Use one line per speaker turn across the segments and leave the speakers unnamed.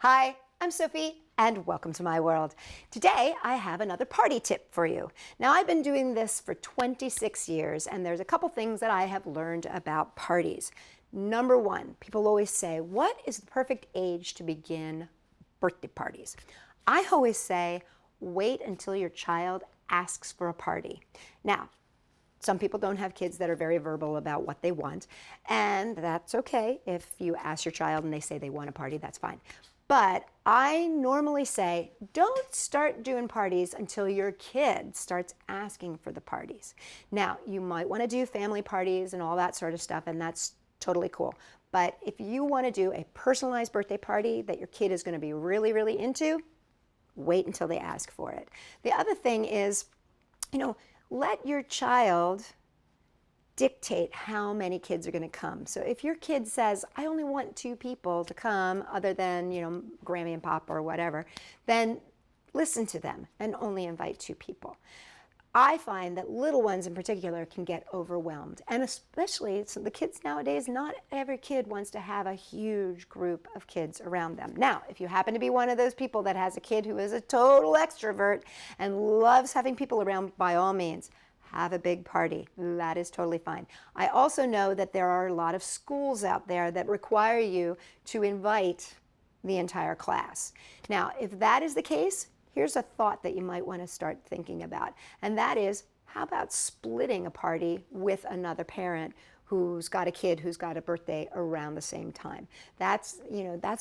Hi, I'm Sophie, and welcome to my world. Today, I have another party tip for you. Now, I've been doing this for 26 years, and there's a couple things that I have learned about parties. Number one, people always say, what is the perfect age to begin birthday parties? I always say, wait until your child asks for a party. Now, some people don't have kids that are very verbal about what they want, and that's okay. If you ask your child and they say they want a party, that's fine. But I normally say, don't start doing parties until your kid starts asking for the parties. Now, you might want to do family parties and all that sort of stuff, and that's totally cool. But if you want to do a personalized birthday party that your kid is going to be really, really into, wait until they ask for it. The other thing is, let your child dictate how many kids are going to come. So if your kid says, I only want 2 people to come other than, Grammy and Pop or whatever, then listen to them and only invite 2 people. I find that little ones in particular can get overwhelmed, and especially the kids nowadays, not every kid wants to have a huge group of kids around them. Now, if you happen to be one of those people that has a kid who is a total extrovert and loves having people around, by all means, have a big party. That is totally fine. I also know that there are a lot of schools out there that require you to invite the entire class. Now, if that is the case, here's a thought that you might want to start thinking about, and that is, how about splitting a party with another parent who's got a kid who's got a birthday around the same time? That's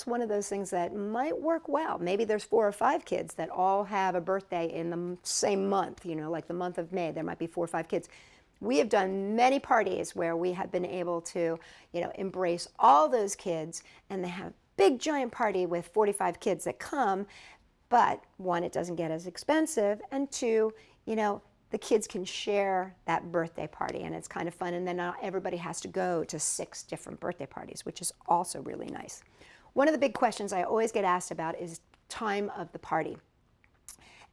one of those things that might work well. Maybe there's 4 or 5 kids that all have a birthday in the same month, like the month of May, there might be 4 or 5 kids. We have done many parties where we have been able to, embrace all those kids, and they have a big giant party with 45 kids that come. But 1, it doesn't get as expensive, and 2, the kids can share that birthday party, and it's kind of fun, and then not everybody has to go to 6 different birthday parties, which is also really nice. One of the big questions I always get asked about is time of the party.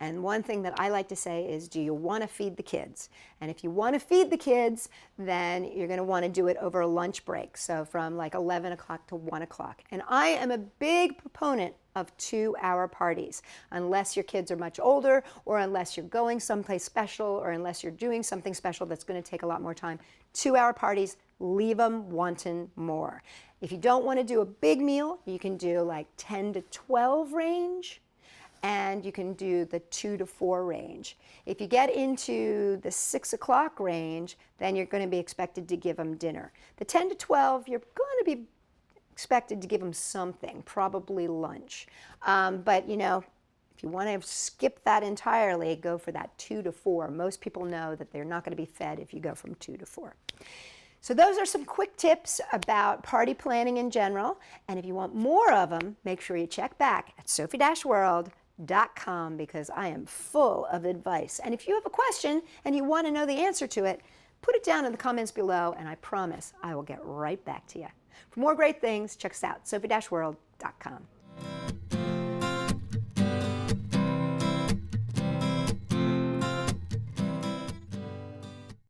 And one thing that I like to say is, do you want to feed the kids? And if you want to feed the kids, then you're going to want to do it over a lunch break. So from like 11 o'clock to 1 o'clock. And I am a big proponent of 2-hour parties, unless your kids are much older, or unless you're going someplace special, or unless you're doing something special that's going to take a lot more time. 2-hour parties, leave them wanting more. If you don't want to do a big meal, you can do like 10 to 12 range. And you can do the 2 to 4 range. If you get into the 6 o'clock range, then you're going to be expected to give them dinner. The 10 to 12, you're going to be expected to give them something, probably lunch. But if you want to skip that entirely, go for that 2 to 4. Most people know that they're not going to be fed if you go from 2 to 4. So those are some quick tips about party planning in general. And if you want more of them, make sure you check back at sophie-world.com, because I am full of advice. And if you have a question and you want to know the answer to it, put it down in the comments below, and I promise I will get right back to you. For more great things, check us out, sophie-world.com.